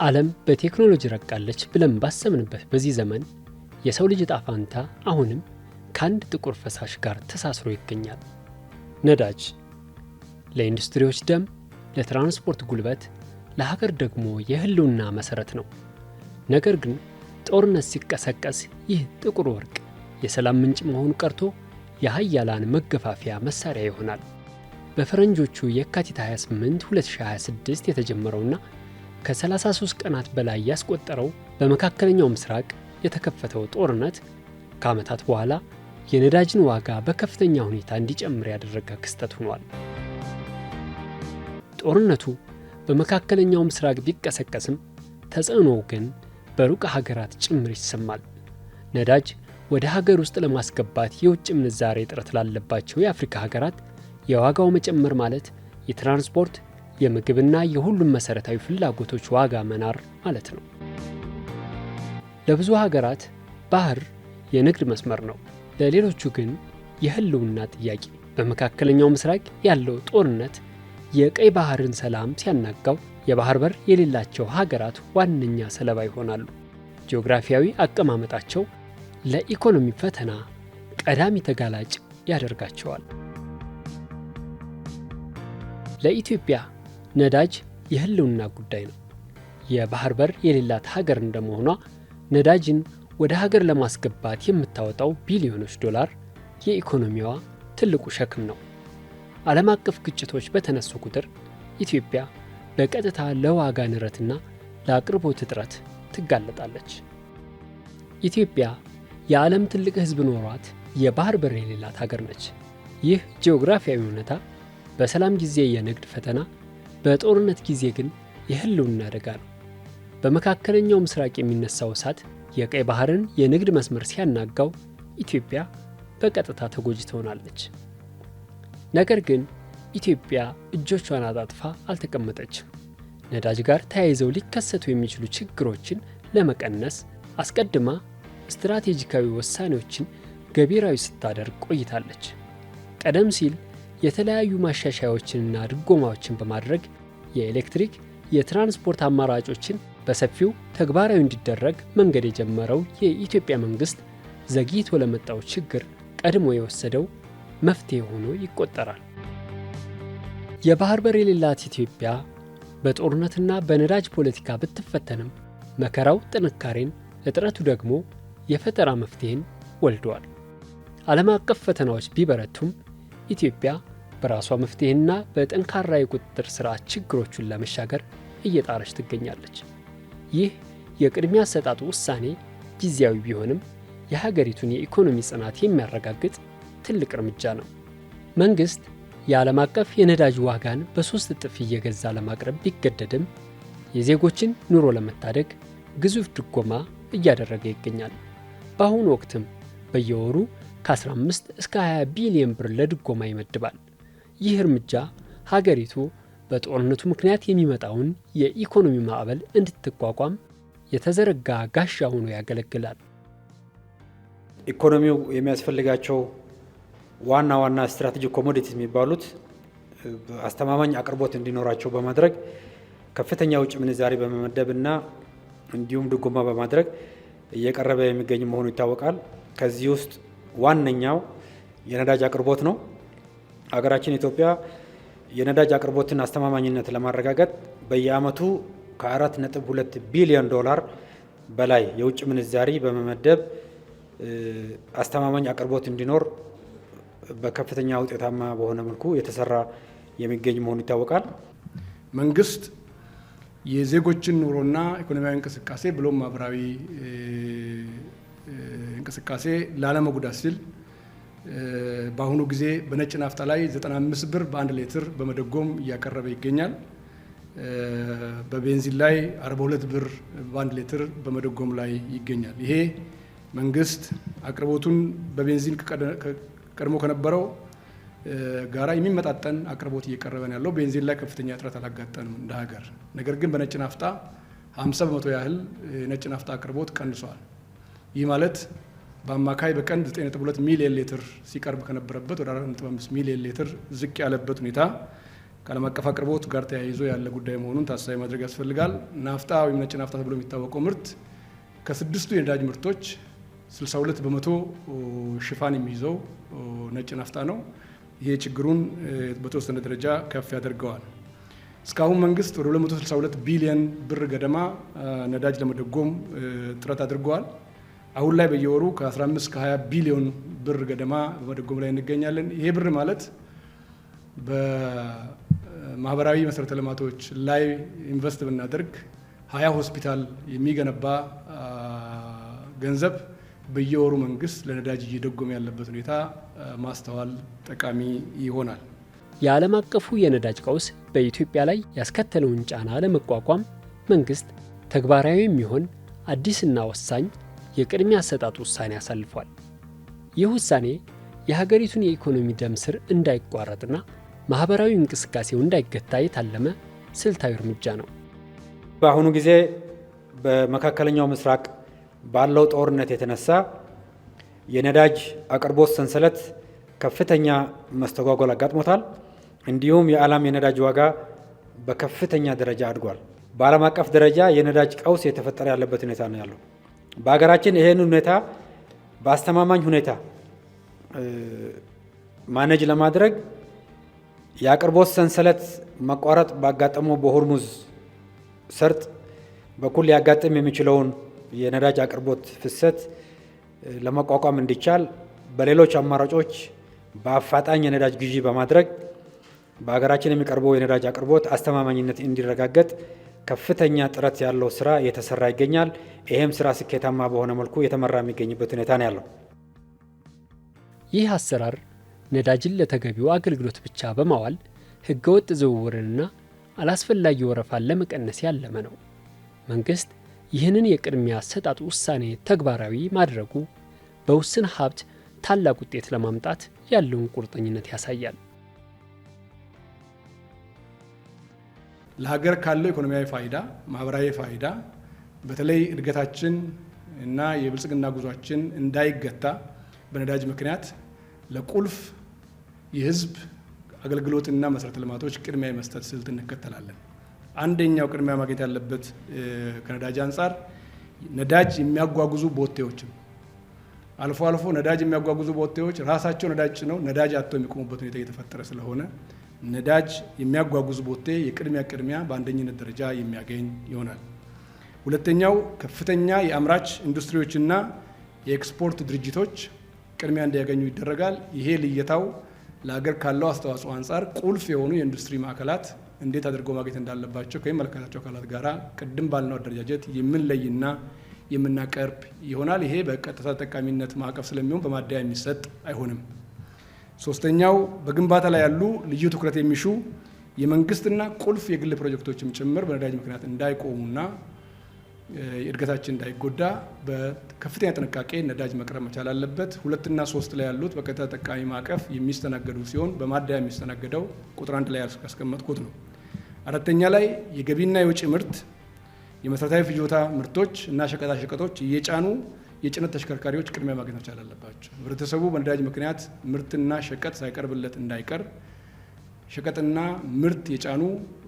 ዓለም በቴክኖሎጂ ረቃለች ብለን ባሰብንበት በዚህ ዘመን የሰው ልጅ ዕጣ ፈንታ አሁንም ከአንድ ጥቁር ፈሳሽ ጋር ተሳስሮ ይገኛል። ነዳጅ ለኢንዱስትሪዎች ደም፣ ለትራንስፖርት ጉልበት፣ ለሀገር ደግሞ የህልውና መሰረት ነው። ነገር ግን ጦርነት ሲቀሰቀስ ይህ ጥቁር ወርቅ የሰላም ምንጭ መሆኑ ቀርቶ የኃያላን መገፋፊያ መሳሪያ ይሆናል። በፈረንጆቹ የካቲት 28 2026 የተጀመረውና ከ33 ቀናት በላይ ያስቆጠረው በመካከለኛው ምስራቅ የተከፈተው ጦርነት ከዓመታት በኋላ የነዳጅን ዋጋ በከፍተኛ ሁኔታ እንዲጨምር ያደረገ ክስተት ሆኗል። ጦርነቱ በመካከለኛው ምስራቅ ቢቀሰቀስም ተጽዕኖው ግን በሩቅ ሀገራት ጭምር ይሰማል። ነዳጅ ወደ ሀገር ውስጥ ለማስገባት የውጭ ምንዛሬ እጥረት ላለባቸው የአፍሪካ ሀገራት የዋጋው መጨመር ማለት የትራንስፖርት፣ የምግብና የሁሉም መሰረታዊ ፍላጎቶች ዋጋ መናር ማለት ነው። ለብዙ ሀገራት ባህር የንግድ መስመር ነው፣ ለሌሎቹ ግን የህልውና ጥያቄ። በመካከለኛው ምስራቅ ያለው ጦርነት የቀይ ባህርን ሰላም ሲያናጋው የባህር በር የሌላቸው ሀገራት ዋነኛ ሰለባ ይሆናሉ። ጂኦግራፊያዊ አቀማመጣቸው ለኢኮኖሚ ፈተና ቀዳሚ ተጋላጭ ያደርጋቸዋል። ለኢትዮጵያ ነዳጅ የህልውና ጉዳይ ነው። የባህር በር የሌላት ሀገር እንደመሆኗ ነዳጅን ወደ ሀገር ለማስገባት የምታወጣው ቢሊዮኖች ዶላር የኢኮኖሚዋ ትልቁ ሸክም ነው። ዓለም አቀፍ ግጭቶች በተነሱ ቁጥር ኢትዮጵያ በቀጥታ ለዋጋ ንረትና ለአቅርቦት እጥረት ትጋለጣለች። ኢትዮጵያ የዓለም ትልቅ ሕዝብ ኖሯት የባህር በር የሌላት ሀገር ነች። ይህ ጂኦግራፊያዊ እውነታ በሰላም ጊዜ የንግድ ፈተና፣ በጦርነት ጊዜ ግን የህልውና አደጋ ነው። በመካከለኛው ምስራቅ የሚነሳው እሳት የቀይ ባህርን የንግድ መስመር ሲያናጋው ኢትዮጵያ በቀጥታ ተጎጂ ትሆናለች። ነገር ግን ኢትዮጵያ እጆቿን አጣጥፋ አልተቀመጠችም። ነዳጅ ጋር ተያይዘው ሊከሰቱ የሚችሉ ችግሮችን ለመቀነስ አስቀድማ ስትራቴጂካዊ ውሳኔዎችን ገቢራዊ ስታደርግ ቆይታለች። ቀደም ሲል የተለያዩ ማሻሻያዎችንና ድጎማዎችን በማድረግ የኤሌክትሪክ የትራንስፖርት አማራጮችን በሰፊው ተግባራዊ እንዲደረግ መንገድ የጀመረው የኢትዮጵያ መንግስት ዘግይቶ ለመጣው ችግር ቀድሞ የወሰደው መፍትሄ ሆኖ ይቆጠራል። የባህር በር የሌላት ኢትዮጵያ በጦርነትና በነዳጅ ፖለቲካ ብትፈተንም መከራው ጥንካሬን፣ እጥረቱ ደግሞ የፈጠራ መፍትሄን ወልደዋል። ዓለም አቀፍ ፈተናዎች ቢበረቱም ኢትዮጵያ በራሷ መፍትሄና በጠንካራ የቁጥጥር ሥርዓት ችግሮቹን ለመሻገር እየጣረች ትገኛለች። ይህ የቅድሚያ አሰጣጡ ውሳኔ ጊዜያዊ ቢሆንም የሀገሪቱን የኢኮኖሚ ጽናት የሚያረጋግጥ ትልቅ እርምጃ ነው። መንግሥት የዓለም አቀፍ የነዳጅ ዋጋን በ3 እጥፍ እየገዛ ለማቅረብ ቢገደድም የዜጎችን ኑሮ ለመታደግ ግዙፍ ድጎማ እያደረገ ይገኛል። በአሁኑ ወቅትም በየወሩ ከ15 እስከ 20 ቢሊዮን ብር ለድጎማ ይመድባል። ይህ እርምጃ ሀገሪቱ በጦርነቱ ምክንያት የሚመጣውን የኢኮኖሚ ማዕበል እንድትቋቋም የተዘረጋ ጋሻ ሆኖ ያገለግላል። ኢኮኖሚው የሚያስፈልጋቸው ዋና ዋና ስትራቴጂክ ኮሞዲቲስ የሚባሉት አስተማማኝ አቅርቦት እንዲኖራቸው በማድረግ ከፍተኛ ውጭ ምንዛሪ በመመደብና እንዲሁም ድጎማ በማድረግ እየቀረበ የሚገኝ መሆኑ ይታወቃል። ከዚህ ውስጥ ዋነኛው የነዳጅ አቅርቦት ነው። ሀገራችን ኢትዮጵያ የነዳጅ አቅርቦትን አስተማማኝነት ለማረጋገጥ በየዓመቱ ከ4.2 ቢሊዮን ዶላር በላይ የውጭ ምንዛሪ በመመደብ አስተማማኝ አቅርቦት እንዲኖር በከፍተኛ ውጤታማ በሆነ መልኩ የተሰራ የሚገኝ መሆኑ ይታወቃል። መንግስት የዜጎችን ኑሮና ኢኮኖሚያዊ እንቅስቃሴ ብሎም ማህበራዊ እንቅስቃሴ ላለመጉዳት ሲል በአሁኑ ጊዜ በነጭ ናፍጣ ላይ 95 ብር በ1 ሊትር በመደጎም እያቀረበ ይገኛል። በቤንዚን ላይ 42 ብር በ1 ሊትር በመደጎም ላይ ይገኛል። ይሄ መንግስት አቅርቦቱን በቤንዚን ቀድሞ ከነበረው ጋራ የሚመጣጠን አቅርቦት እየቀረበ ነው ያለው። ቤንዚን ላይ ከፍተኛ እጥረት አላጋጠንም እንደ ሀገር። ነገር ግን በነጭ ናፍጣ 50% ያህል ነጭ ናፍጣ አቅርቦት ቀንሷል። ይህ ማለት በአማካይ በቀን 9.2 ሚሊዮን ሊትር ሲቀርብ ከነበረበት ወደ 4.5 ሚሊዮን ሊትር ዝቅ ያለበት ሁኔታ ከዓለም አቀፍ አቅርቦት ጋር ተያይዞ ያለ ጉዳይ መሆኑን ታሳቢ ማድረግ ያስፈልጋል። ናፍጣ ወይም ነጭ ናፍጣ ተብሎ የሚታወቀው ምርት ከ6ቱ የነዳጅ ምርቶች 62 በመቶ ሽፋን የሚይዘው ነጭ ናፍጣ ነው። ይሄ ችግሩን በተወሰነ ደረጃ ከፍ ያደርገዋል። እስካሁን መንግስት ወደ 262 ቢሊዮን ብር ገደማ ነዳጅ ለመደጎም ጥረት አድርገዋል። አሁን ላይ በየወሩ ከ15 እስከ 20 ቢሊዮን ብር ገደማ በመደጎም ላይ እንገኛለን። ይሄ ብር ማለት በማህበራዊ መሰረተ ልማቶች ላይ ኢንቨስት ብናደርግ 20 ሆስፒታል የሚገነባ ገንዘብ በየወሩ መንግስት ለነዳጅ እየደጎመ ያለበት ሁኔታ ማስተዋል ጠቃሚ ይሆናል። የዓለም አቀፉ የነዳጅ ቀውስ በኢትዮጵያ ላይ ያስከተለውን ጫና ለመቋቋም መንግስት ተግባራዊ የሚሆን አዲስና ወሳኝ የቅድሚያ አሰጣጥ ውሳኔ አሳልፏል። ይህ ውሳኔ የሀገሪቱን የኢኮኖሚ ደም ስር እንዳይቋረጥና ማህበራዊ እንቅስቃሴው እንዳይገታ የታለመ ስልታዊ እርምጃ ነው። በአሁኑ ጊዜ በመካከለኛው ምስራቅ ባለው ጦርነት የተነሳ የነዳጅ አቅርቦት ሰንሰለት ከፍተኛ መስተጓጎል አጋጥሞታል። እንዲሁም የዓለም የነዳጅ ዋጋ በከፍተኛ ደረጃ አድጓል። በዓለም አቀፍ ደረጃ የነዳጅ ቀውስ የተፈጠረ ያለበት ሁኔታ ነው ያለው። በሀገራችን ይህን ሁኔታ በአስተማማኝ ሁኔታ ማኔጅ ለማድረግ የአቅርቦት ሰንሰለት መቋረጥ ባጋጠመው በሆርሙዝ ሰርጥ በኩል ሊያጋጥም የሚችለውን የነዳጅ አቅርቦት ፍሰት ለመቋቋም እንዲቻል በሌሎች አማራጮች በአፋጣኝ የነዳጅ ግዢ በማድረግ በሀገራችን የሚቀርበው የነዳጅ አቅርቦት አስተማማኝነት እንዲረጋገጥ ከፍተኛ ጥረት ያለው ስራ እየተሰራ ይገኛል። ይህም ስራ ስኬታማ በሆነ መልኩ የተመራ የሚገኝበት ሁኔታ ነው ያለው። ይህ አሰራር ነዳጅን ለተገቢው አገልግሎት ብቻ በማዋል ህገወጥ ዝውውርንና አላስፈላጊ ወረፋን ለመቀነስ ያለመ ነው። መንግስት ይህንን የቅድሚያ አሰጣጥ ውሳኔ ተግባራዊ ማድረጉ በውስን ሀብት ታላቅ ውጤት ለማምጣት ያለውን ቁርጠኝነት ያሳያል። ለሀገር ካለው ኢኮኖሚያዊ ፋይዳ፣ ማህበራዊ ፋይዳ በተለይ እድገታችን እና የብልጽግና ጉዟችን እንዳይገታ በነዳጅ ምክንያት ለቁልፍ የህዝብ አገልግሎትና መሰረተ ልማቶች ቅድሚያ የመስጠት ስልት እንከተላለን። አንደኛው ቅድሚያ ማግኘት ያለበት ከነዳጅ አንጻር ነዳጅ የሚያጓጉዙ ቦቴዎችን አልፎ አልፎ ነዳጅ የሚያጓጉዙ ቦቴዎች ራሳቸው ነዳጅ ነው ነዳጅ አጥተው የሚቆሙበት ሁኔታ እየተፈጠረ ስለሆነ ነዳጅ የሚያጓጉዙ ቦቴ የቅድሚያ በአንደኝነት ደረጃ የሚያገኝ ይሆናል። ሁለተኛው ከፍተኛ የአምራች ኢንዱስትሪዎችና የኤክስፖርት ድርጅቶች ቅድሚያ እንዲያገኙ ይደረጋል። ይሄ ልየታው ለሀገር ካለው አስተዋጽኦ አንጻር ቁልፍ የሆኑ የኢንዱስትሪ ማዕከላት እንዴት አድርገው ማግኘት እንዳለባቸው ከሚመለከታቸው አካላት ጋር ቅድም ባልነው አደረጃጀት የምንለይና የምናቀርብ ይሆናል። ይሄ በቀጥታ ተጠቃሚነት ማዕቀፍ ስለሚሆን በማደያ የሚሰጥ አይሆንም። ሶስተኛው በግንባታ ላይ ያሉ ልዩ ትኩረት የሚሹ የመንግስትና ቁልፍ የግል ፕሮጀክቶችም ጭምር በነዳጅ ምክንያት እንዳይቆሙና እድገታችን እንዳይጎዳ በከፍተኛ ጥንቃቄ ነዳጅ መቅረብ መቻል አለበት። 2 እና 3 ላይ ያሉት በቀጥታ ተጠቃሚ ማዕቀፍ የሚስተናገዱ ሲሆን በማደያ የሚስተናገደው ቁጥር 1 ላይ ያስቀመጥኩት ነው። 4ኛ ላይ የገቢና የውጭ ምርት፣ የመሰረታዊ ፍጆታ ምርቶች እና ሸቀጣሸቀጦች እየጫኑ የጭነት ተሽከርካሪዎች ቅድሚያ ማግኘት መቻል አለባቸው። ህብረተሰቡ በነዳጅ ምክንያት ምርትና ሸቀጥ ሳይቀርብለት እንዳይቀር ሸቀጥና ምርት የጫኑ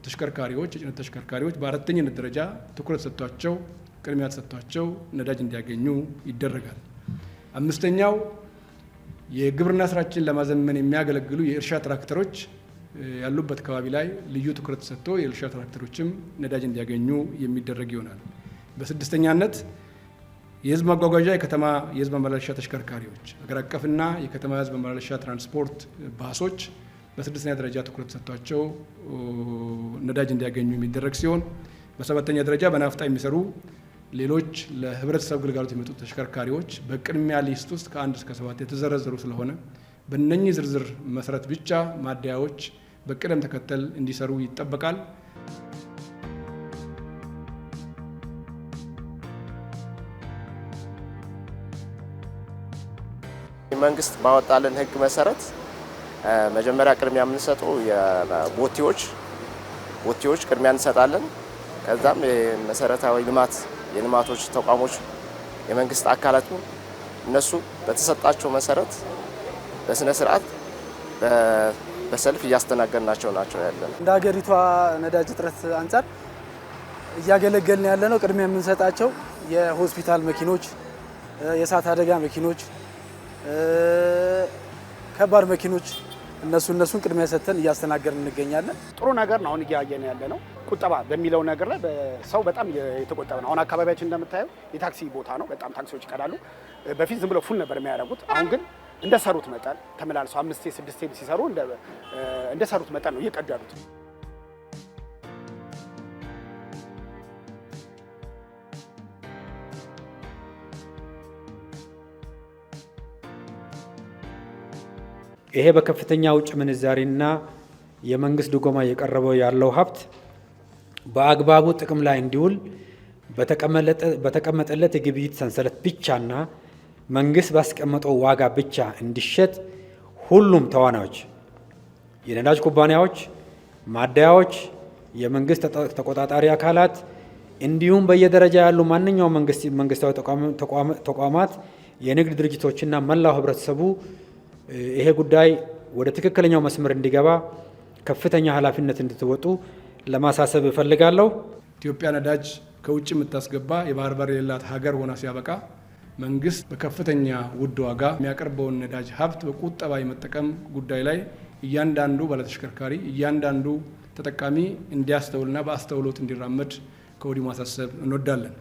ተሽከርካሪዎች የጭነት ተሽከርካሪዎች በ4ኛነት ደረጃ ትኩረት ሰጥቷቸው ቅድሚያ ተሰጥቷቸው ነዳጅ እንዲያገኙ ይደረጋል። 5ኛው የግብርና ስራችን ለማዘመን የሚያገለግሉ የእርሻ ትራክተሮች ያሉበት አካባቢ ላይ ልዩ ትኩረት ሰጥቶ የእርሻ ትራክተሮችም ነዳጅ እንዲያገኙ የሚደረግ ይሆናል። በ6ኛነት የህዝብ ማጓጓዣ የከተማ የህዝብ ማመላለሻ ተሽከርካሪዎች ሀገር አቀፍና የከተማ የህዝብ ማመላለሻ ትራንስፖርት ባሶች በ6ኛ ደረጃ ትኩረት ሰጥቷቸው ነዳጅ እንዲያገኙ የሚደረግ ሲሆን በ7ኛ ደረጃ በናፍጣ የሚሰሩ ሌሎች ለህብረተሰብ ግልጋሎት የሚመጡ ተሽከርካሪዎች በቅድሚያ ሊስት ውስጥ ከ1 እስከ 7 የተዘረዘሩ ስለሆነ በእነኚህ ዝርዝር መሰረት ብቻ ማደያዎች በቅደም ተከተል እንዲሰሩ ይጠበቃል። መንግስት ባወጣልን ህግ መሰረት መጀመሪያ ቅድሚያ የምንሰጠው ቦቴዎች ቅድሚያ እንሰጣለን። ከዛም የመሰረታዊ የልማቶች ተቋሞች የመንግስት አካላት እነሱ በተሰጣቸው መሰረት በስነ ስርዓት በሰልፍ እያስተናገድናቸው ናቸው ያለነው። እንደ ሀገሪቷ ነዳጅ እጥረት አንጻር እያገለገልን ያለነው ቅድሚያ የምንሰጣቸው የሆስፒታል መኪኖች፣ የእሳት አደጋ መኪኖች፣ ከባድ መኪኖች እነሱን ቅድሚያ ሰጥተን እያስተናገድን እንገኛለን። ጥሩ ነገር ነው። አሁን እያየን ያለነው ቁጠባ በሚለው ነገር ላይ ሰው በጣም የተቆጠበ ነው። አሁን አካባቢያችን እንደምታየው የታክሲ ቦታ ነው። በጣም ታክሲዎች ይቀዳሉ። በፊት ዝም ብለው ፉል ነበር የሚያደርጉት። አሁን ግን እንደሰሩት መጠን ተመላልሰው 5 6 ሲሰሩ እንደሰሩት መጠን ነው እየቀዱ ያሉት። ይሄ በከፍተኛ ውጭ ምንዛሪና የመንግስት ድጎማ እየቀረበው ያለው ሀብት በአግባቡ ጥቅም ላይ እንዲውል በተቀመጠለት የግብይት ሰንሰለት ብቻና መንግስት ባስቀመጠው ዋጋ ብቻ እንዲሸጥ ሁሉም ተዋናዮች፣ የነዳጅ ኩባንያዎች፣ ማደያዎች፣ የመንግስት ተቆጣጣሪ አካላት እንዲሁም በየደረጃ ያሉ ማንኛውም መንግስታዊ ተቋማት፣ የንግድ ድርጅቶችና መላው ህብረተሰቡ ይሄ ጉዳይ ወደ ትክክለኛው መስመር እንዲገባ ከፍተኛ ኃላፊነት እንድትወጡ ለማሳሰብ እፈልጋለሁ። ኢትዮጵያ ነዳጅ ከውጭ የምታስገባ የባህር በር የሌላት ሀገር ሆና ሲያበቃ መንግስት በከፍተኛ ውድ ዋጋ የሚያቀርበውን ነዳጅ ሀብት በቁጠባ የመጠቀም ጉዳይ ላይ እያንዳንዱ ባለተሽከርካሪ እያንዳንዱ ተጠቃሚ እንዲያስተውልና በአስተውሎት እንዲራመድ ከወዲሁ ማሳሰብ እንወዳለን።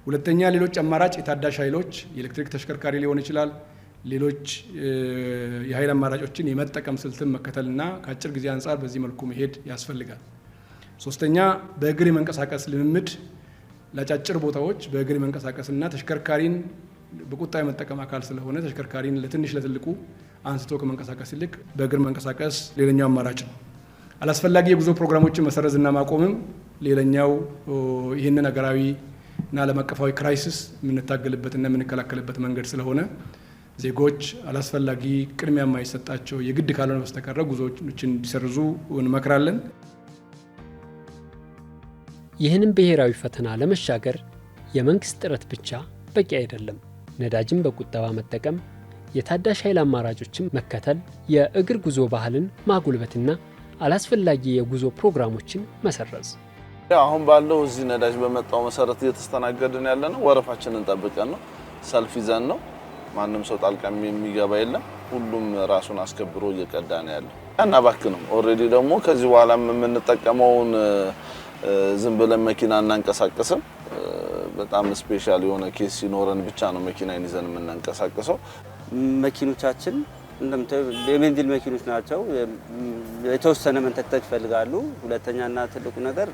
ሁለተኛ፣ ሌሎች አማራጭ የታዳሽ ኃይሎች የኤሌክትሪክ ተሽከርካሪ ሊሆን ይችላል፣ ሌሎች የኃይል አማራጮችን የመጠቀም ስልትን መከተልና ከአጭር ጊዜ አንጻር በዚህ መልኩ መሄድ ያስፈልጋል። ሶስተኛ፣ በእግር የመንቀሳቀስ ልምምድ ለአጫጭር ቦታዎች በእግር የመንቀሳቀስና ተሽከርካሪን በቁጣ የመጠቀም አካል ስለሆነ ተሽከርካሪን ለትንሽ ለትልቁ አንስቶ ከመንቀሳቀስ ይልቅ በእግር መንቀሳቀስ ሌላኛው አማራጭ ነው። አላስፈላጊ የጉዞ ፕሮግራሞችን መሰረዝና ማቆምም ሌላኛው ይህንን ሀገራዊና ዓለም አቀፋዊ ክራይሲስ የምንታገልበትና የምንከላከልበት መንገድ ስለሆነ ዜጎች አላስፈላጊ ቅድሚያ የማይሰጣቸው የግድ ካልሆነ በስተቀር ጉዞዎችን እንዲሰርዙ እንመክራለን። ይህንን ብሔራዊ ፈተና ለመሻገር የመንግስት ጥረት ብቻ በቂ አይደለም። ነዳጅን በቁጠባ መጠቀም፣ የታዳሽ ኃይል አማራጮችን መከተል፣ የእግር ጉዞ ባህልን ማጎልበትና አላስፈላጊ የጉዞ ፕሮግራሞችን መሰረዝ። አሁን ባለው እዚህ ነዳጅ በመጣው መሰረት እየተስተናገድን ያለነው ወረፋችንን ጠብቀን ነው፣ ሰልፍ ይዘን ነው። ማንም ሰው ጣልቃ የሚገባ የለም። ሁሉም ራሱን አስከብሮ እየቀዳ ነው ያለው። አናባክንም። ኦሬዲ ደግሞ ከዚህ በኋላ የምንጠቀመውን ዝም ብለን መኪና እናንቀሳቀስም። በጣም ስፔሻል የሆነ ኬስ ሲኖረን ብቻ ነው መኪናን ይዘን የምናንቀሳቀሰው። መኪኖቻችን እንደምታዩ የቤንዚን መኪኖች ናቸው። የተወሰነ መንተክተክ ይፈልጋሉ። ሁለተኛና ትልቁ ነገር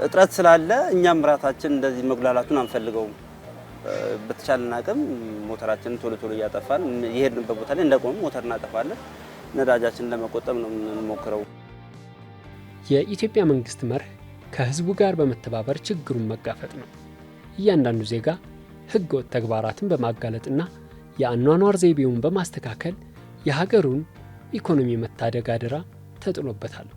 እጥረት ስላለ እኛም ራሳችን እንደዚህ መጉላላቱን አንፈልገውም። በተቻለን አቅም ሞተራችንን ቶሎ እያጠፋን የሄድንበት ቦታ ላይ እንደቆም ሞተር እናጠፋለን። ነዳጃችንን ለመቆጠብ ነው የምንሞክረው። የኢትዮጵያ መንግስት መርህ ከህዝቡ ጋር በመተባበር ችግሩን መጋፈጥ ነው። እያንዳንዱ ዜጋ ህገወጥ ተግባራትን በማጋለጥና የአኗኗር ዘይቤውን በማስተካከል የሀገሩን ኢኮኖሚ መታደግ አደራ ተጥሎበታል።